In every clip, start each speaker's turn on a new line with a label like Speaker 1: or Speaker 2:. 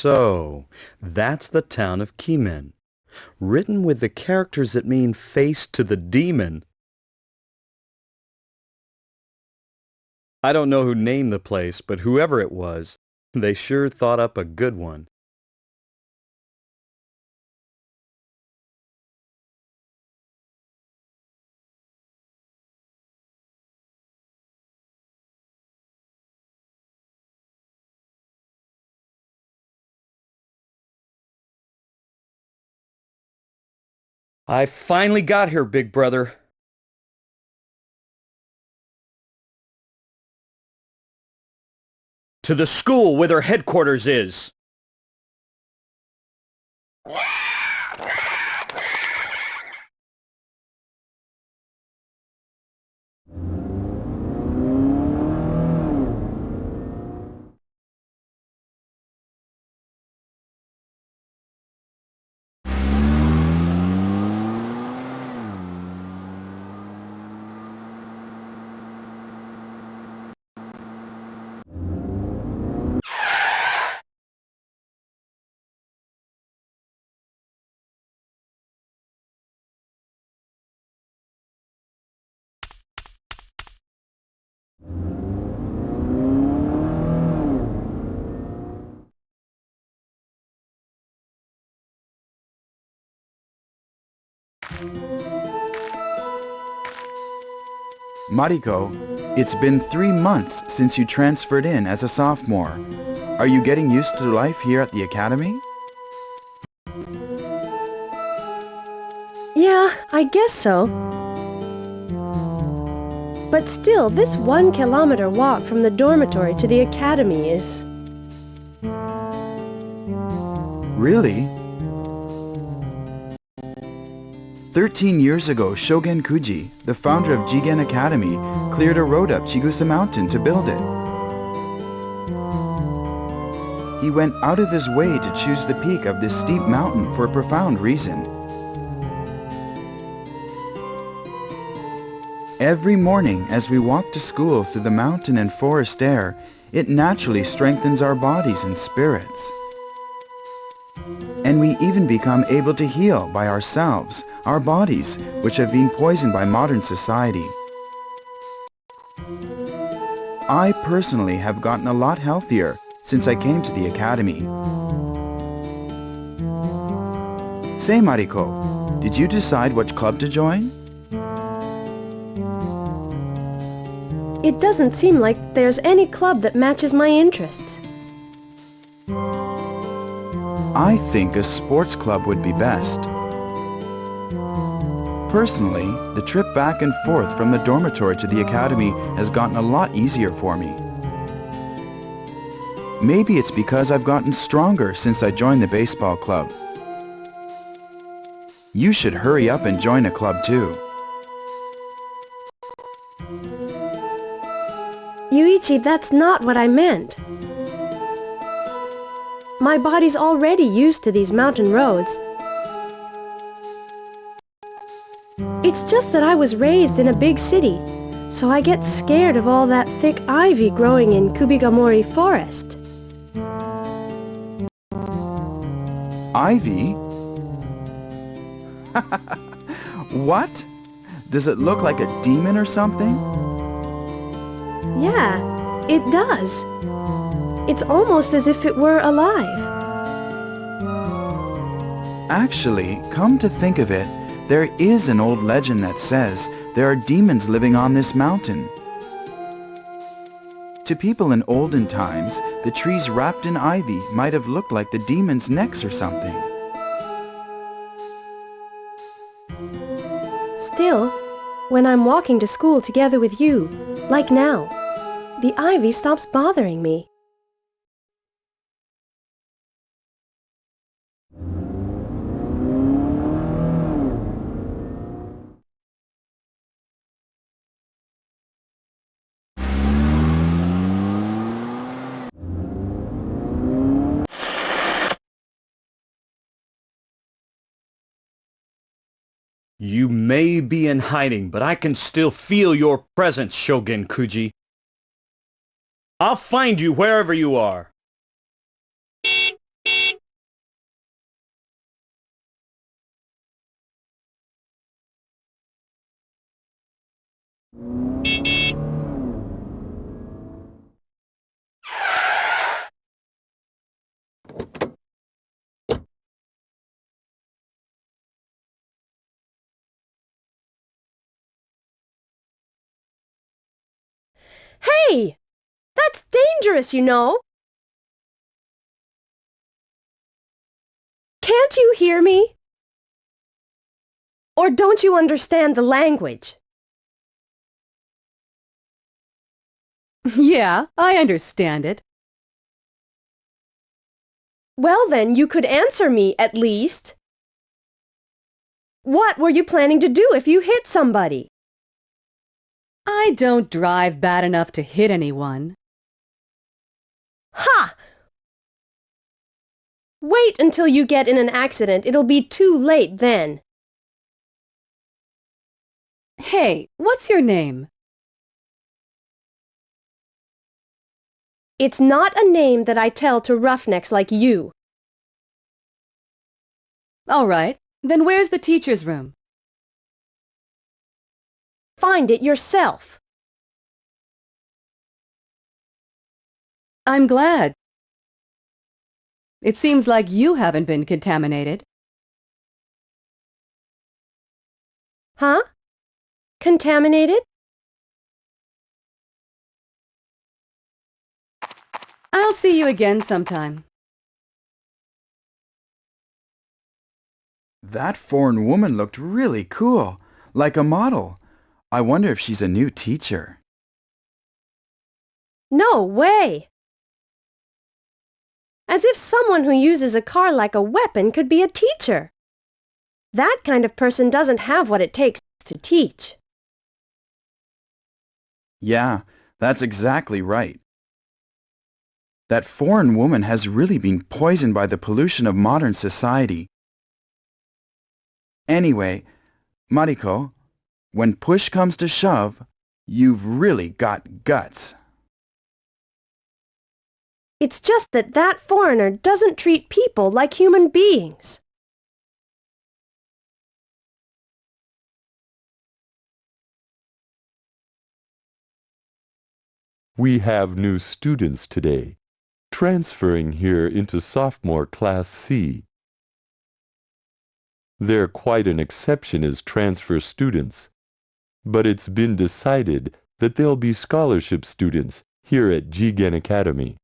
Speaker 1: So, that's the town of Kimen, written with the characters that mean face to the demon. I don't know who named the place, but whoever it was, they sure thought up a good one. I finally got here, big brother. To the school where their headquarters is.
Speaker 2: Mariko, it's been 3 months since you transferred in as a sophomore. Are you getting used to life here at the academy?
Speaker 3: Yeah, I guess so. But still, this 1 kilometer walk from the dormitory to the academy is...
Speaker 2: Really? 13 years ago, Shogun Kuji, the founder of Jigen Academy, cleared a road up Chigusa Mountain to build it. He went out of his way to choose the peak of this steep mountain for a profound reason. Every morning as we walk to school through the mountain and forest air, it naturally strengthens our bodies and spirits. And we even become able to heal by ourselves, our bodies, which have been poisoned by modern society. I personally have gotten a lot healthier since I came to the academy. Say, Mariko, did you decide which club to join?
Speaker 3: It doesn't seem like there's any club that matches my interests.
Speaker 2: I think a sports club would be best. Personally, the trip back and forth from the dormitory to the academy has gotten a lot easier for me. Maybe it's because I've gotten stronger since I joined the baseball club. You should hurry up and join a club too.
Speaker 3: Yuichi, that's not what I meant. My body's already used to these mountain roads. It's just that I was raised in a big city, so I get scared of all that thick ivy growing in Kubigamori Forest.
Speaker 2: Ivy? What? Does it look like a demon or something?
Speaker 3: Yeah, it does. It's almost as if it were alive.
Speaker 2: Actually, come to think of it, there is an old legend that says there are demons living on this mountain. To people in olden times, the trees wrapped in ivy might have looked like the demons' necks or something.
Speaker 3: Still, when I'm walking to school together with you, like now, the ivy stops bothering me.
Speaker 1: You may be in hiding, but I can still feel your presence, Shogun Kuji. I'll find you wherever you are.
Speaker 3: Hey! That's dangerous, you know. Can't you hear me? Or don't you understand the language?
Speaker 4: Yeah, I understand it.
Speaker 3: Well then, you could answer me, at least. What were you planning to do if you hit somebody?
Speaker 4: I don't drive bad enough to hit anyone.
Speaker 3: Ha! Wait until you get in an accident. It'll be too late then.
Speaker 4: Hey, what's your name?
Speaker 3: It's not a name that I tell to roughnecks like you.
Speaker 4: All right, then where's the teacher's room?
Speaker 3: Find it yourself.
Speaker 4: I'm glad. It seems like you haven't been contaminated.
Speaker 3: Huh? Contaminated?
Speaker 4: I'll see you again sometime.
Speaker 2: That foreign woman looked really cool, like a model. I wonder if she's a new teacher.
Speaker 3: No way! As if someone who uses a car like a weapon could be a teacher. That kind of person doesn't have what it takes to teach.
Speaker 2: Yeah, that's exactly right. That foreign woman has really been poisoned by the pollution of modern society. Anyway, Mariko, when push comes to shove, you've really got guts.
Speaker 3: It's just that that foreigner doesn't treat people like human beings.
Speaker 5: We have new students today, transferring here into sophomore Class C. They're quite an exception as transfer students, but it's been decided that they'll be scholarship students here at Ijigen Academy.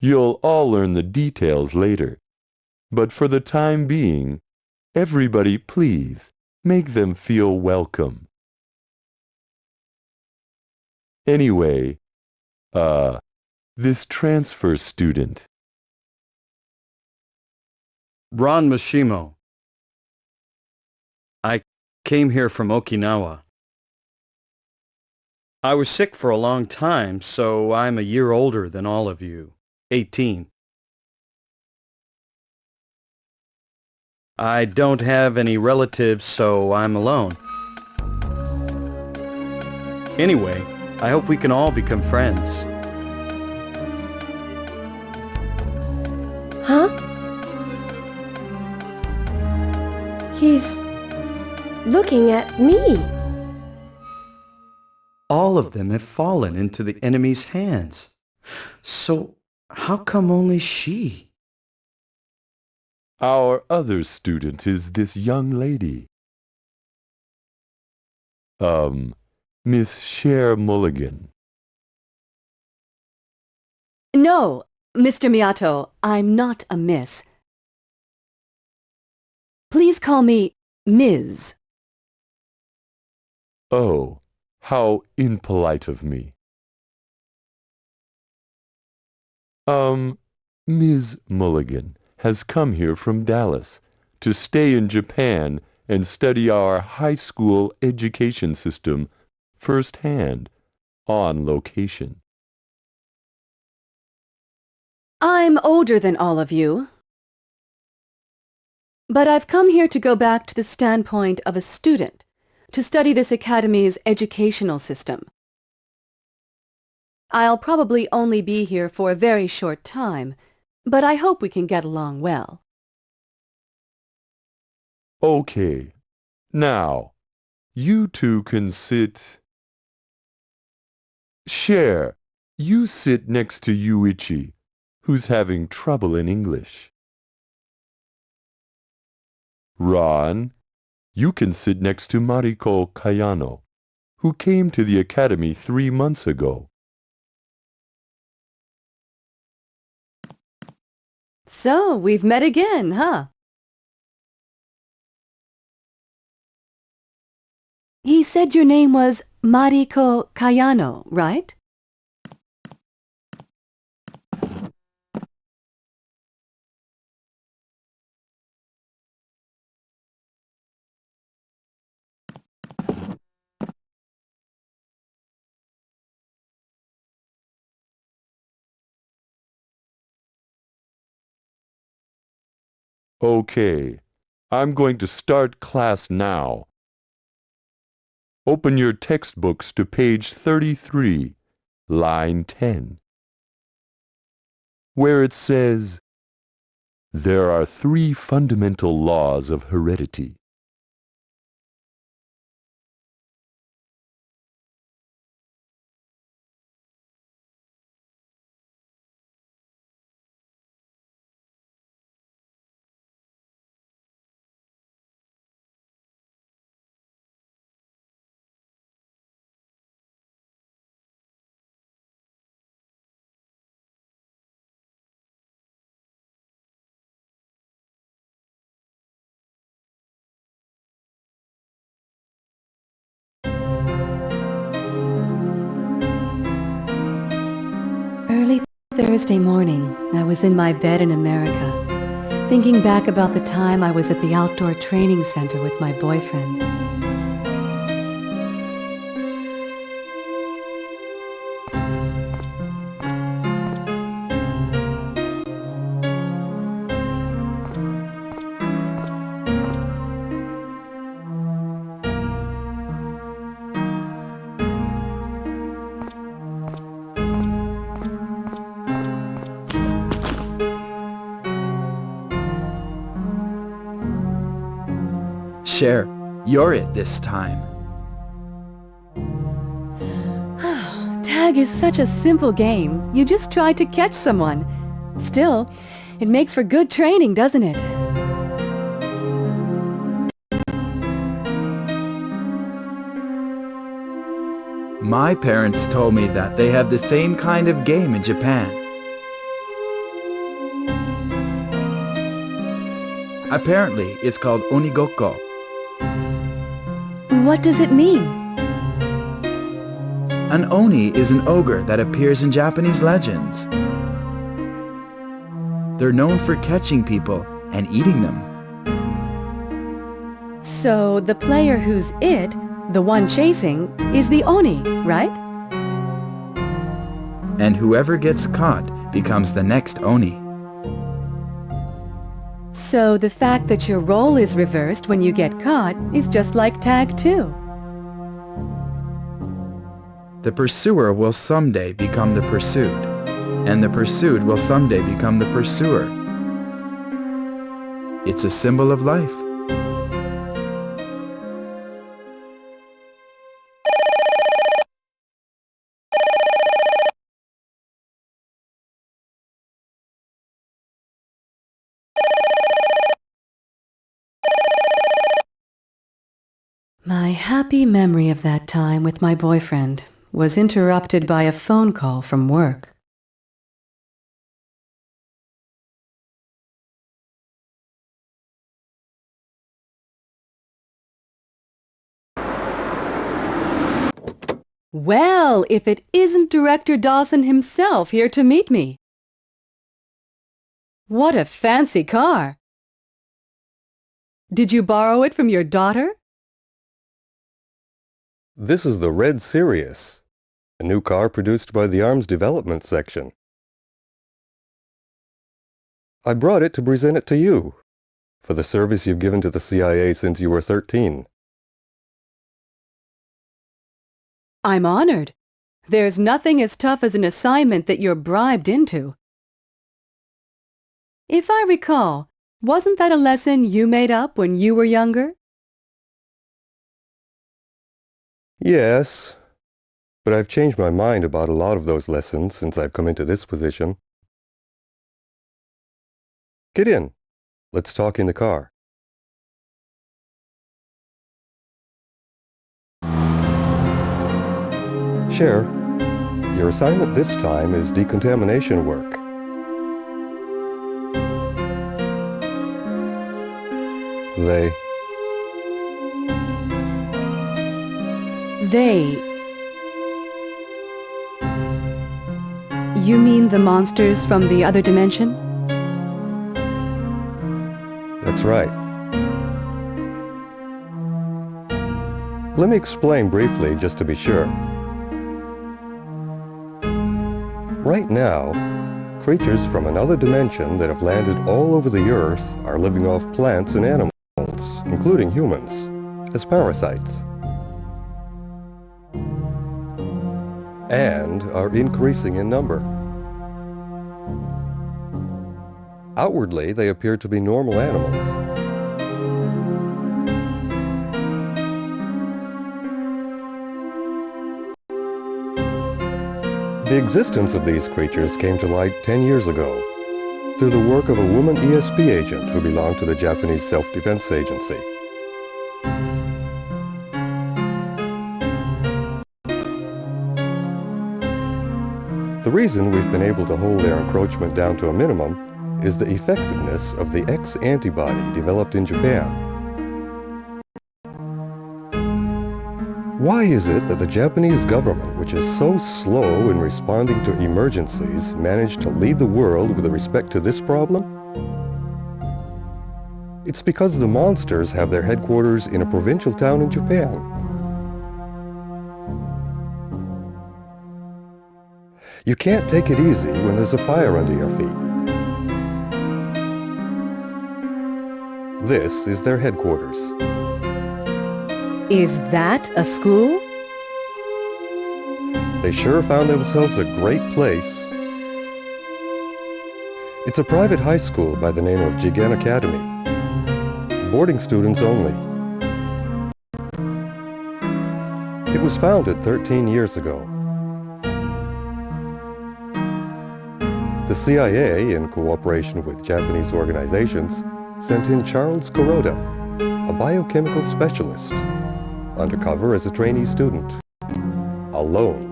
Speaker 5: You'll all learn the details later, but for the time being, everybody please make them feel welcome. Anyway, this transfer student.
Speaker 1: Ron Mishimo. I came here from Okinawa. I was sick for a long time, so I'm a year older than all of you, 18. I don't have any relatives, so I'm alone. Anyway, I hope we can all become friends.
Speaker 3: Huh? He's looking at me.
Speaker 1: All of them have fallen into the enemy's hands. So how come only she?
Speaker 5: Our other student is this young lady. Miss Cher Mulligan.
Speaker 4: No, Mr. Miyato, I'm not a miss. Please call me Ms.
Speaker 5: Oh, how impolite of me. Ms. Mulligan has come here from Dallas to stay in Japan and study our high school education system firsthand, on location.
Speaker 4: I'm older than all of you, but I've come here to go back to the standpoint of a student, to study this academy's educational system. I'll probably only be here for a very short time, but I hope we can get along well.
Speaker 5: Okay. Now, You two can sit... Share. You sit next to Yuichi, who's having trouble in English. Ron, you can sit next to Mariko Kayano, who came to the academy 3 months ago.
Speaker 4: So, we've met again, huh? He said your name was Mariko Kayano, right?
Speaker 5: Okay, I'm going to start class now. Open your textbooks to page 33, line 10, where it says, "There are 3 fundamental laws of heredity."
Speaker 4: Early Thursday morning, I was in my bed in America, thinking back about the time I was at the outdoor training center with my boyfriend.
Speaker 2: Cher, you're it this time.
Speaker 4: Tag is such a simple game. You just try to catch someone. Still, it makes for good training, doesn't it?
Speaker 2: My parents told me that they have the same kind of game in Japan. Apparently, it's called onigoko.
Speaker 4: What does it mean?
Speaker 2: An oni is an ogre that appears in Japanese legends. They're known for catching people and eating them.
Speaker 4: So the player who's it, the one chasing, is the Oni, right?
Speaker 2: And whoever gets caught becomes the next oni.
Speaker 4: So the fact that your role is reversed when you get caught is just like tag too.
Speaker 2: The pursuer will someday become the pursued, and the pursued will someday become the pursuer. It's a symbol of life.
Speaker 4: My happy memory of that time with my boyfriend was interrupted by a phone call from work. Well, if it isn't Director Dawson himself here to meet me. What a fancy car! Did you borrow it from your daughter?
Speaker 6: This is the Red Sirius, a new car produced by the Arms Development Section. I brought it to present it to you, for the service you've given to the CIA since you were 13.
Speaker 4: I'm honored. There's nothing as tough as an assignment that you're bribed into. If I recall, wasn't that a lesson you made up when you were younger?
Speaker 6: Yes, but I've changed my mind about a lot of those lessons since I've come into this position. Get in. Let's talk in the car. Cher, your assignment this time is decontamination work.
Speaker 4: They... You mean the monsters from the other dimension?
Speaker 6: That's right. Let me explain briefly just to be sure. Right now, creatures from another dimension that have landed all over the Earth are living off plants and animals, including humans, as parasites. And are increasing in number. Outwardly, they appear to be normal animals. The existence of these creatures came to light 10 years ago through the work of a woman ESP agent who belonged to the Japanese Self-Defense Agency. The reason we've been able to hold their encroachment down to a minimum is the effectiveness of the X antibody developed in Japan. Why is it that the Japanese government, which is so slow in responding to emergencies, managed to lead the world with respect to this problem? It's because the monsters have their headquarters in a provincial town in Japan. You can't take it easy when there's a fire under your feet. This is their headquarters.
Speaker 4: Is that a school?
Speaker 6: They sure found themselves a great place. It's a private high school by the name of Ijigen Academy. Boarding students only. It was founded 13 years ago. The CIA, in cooperation with Japanese organizations, sent in Charles Kuroda, a biochemical specialist, undercover as a trainee student. Alone.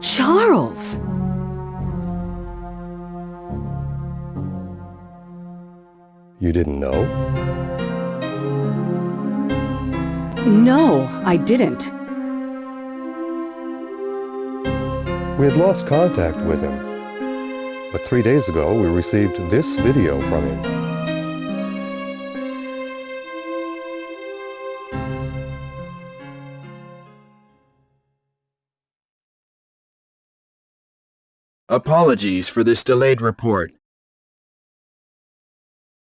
Speaker 4: Charles!
Speaker 6: You didn't know?
Speaker 4: No, I didn't.
Speaker 6: We had lost contact with him, but 3 days ago we received this video from him.
Speaker 2: Apologies for this delayed report.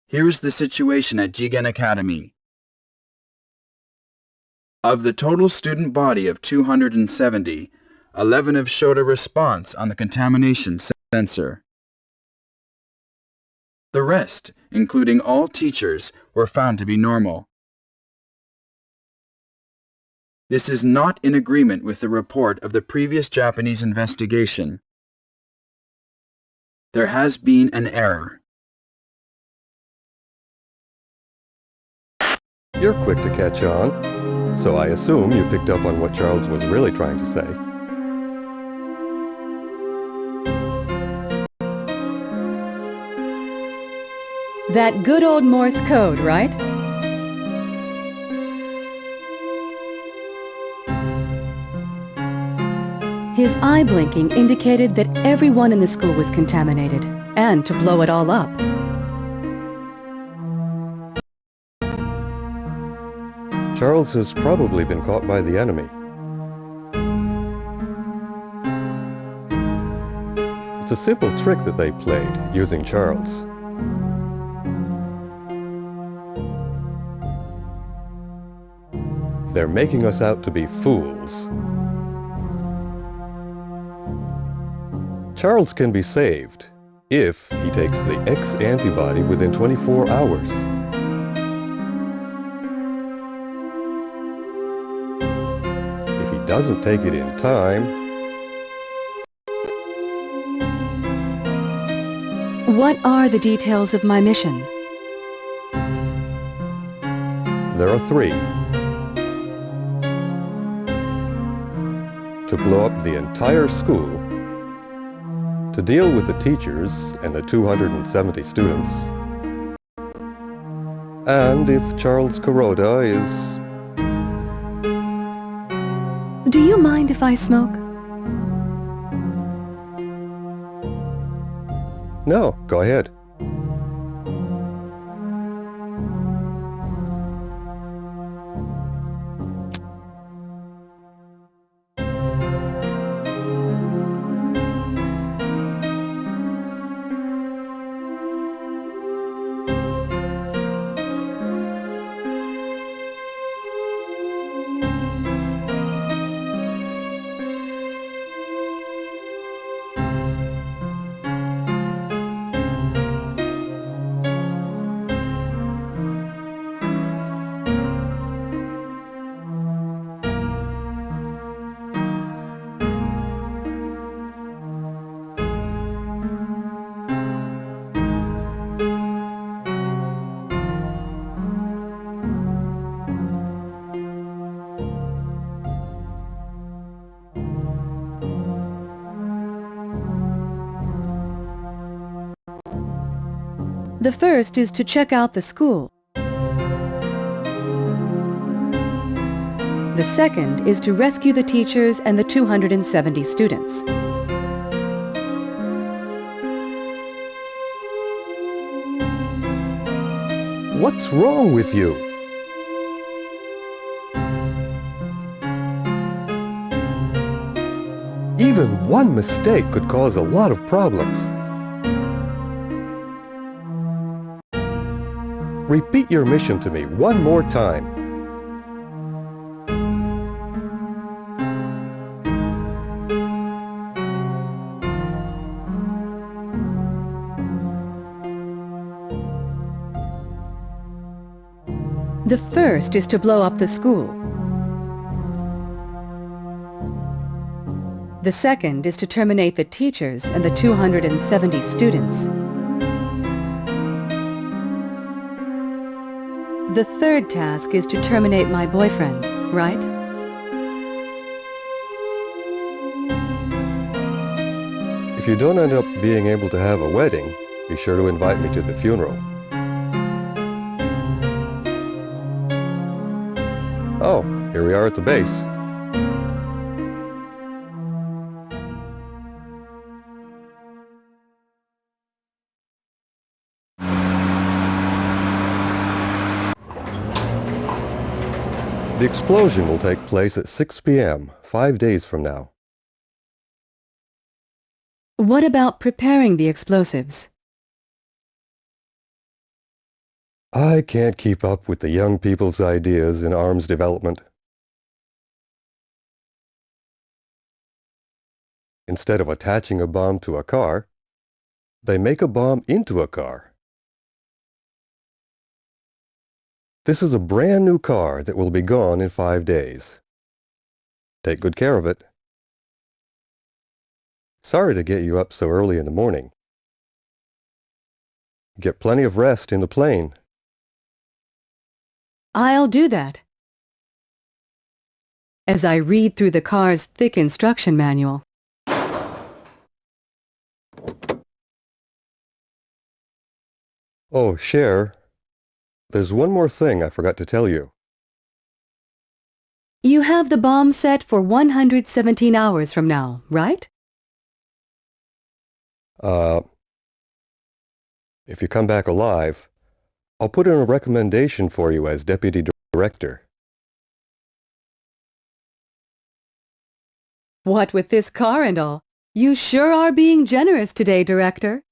Speaker 2: Here's the situation at Ijigen Academy. Of the total student body of 270, 11 have showed a response on the contamination sensor. The rest, including all teachers, were found to be normal. This is not in agreement with the report of the previous Japanese investigation. There has been an error.
Speaker 6: You're quick to catch on, so I assume you picked up on what Charles was really trying to say.
Speaker 4: That good old Morse code, right? His eye blinking indicated that everyone in the school was contaminated, and to blow it all up.
Speaker 6: Charles has probably been caught by the enemy. It's a simple trick that they played, using Charles. They're making us out to be fools. Charles can be saved if he takes the X antibody within 24 hours. doesn't take it in time...
Speaker 4: What are the details of my mission?
Speaker 6: There are 3. To blow up the entire school, to deal with the teachers and the 270 students, and if Charles Kuroda is...
Speaker 4: Do you mind if I smoke?
Speaker 6: No, go ahead.
Speaker 4: The first is to check out the school. The second is to rescue the teachers and the 270 students.
Speaker 6: What's wrong with you? Even one mistake could cause a lot of problems. Repeat your mission to me one more time.
Speaker 4: The first is to blow up the school. The second is to terminate the teachers and the 270 students. The third task is to terminate my boyfriend, right?
Speaker 6: If you don't end up being able to have a wedding, be sure to invite me to the funeral. Oh, here we are at the base. The explosion will take place at 6 p.m., 5 days from now.
Speaker 4: What about preparing the explosives?
Speaker 6: I can't keep up with the young people's ideas in arms development. Instead of attaching a bomb to a car, they make a bomb into a car. This is a brand new car that will be gone in 5 days. Take good care of it. Sorry to get you up so early in the morning. Get plenty of rest in the plane.
Speaker 4: I'll do that. As I read through the car's thick instruction manual.
Speaker 6: Oh, Cher, there's one more thing I forgot to tell you.
Speaker 4: You have the bomb set for 117 hours from now, right?
Speaker 6: If you come back alive, I'll put in a recommendation for you as deputy director.
Speaker 4: What with this car and all, you sure are being generous today, Director.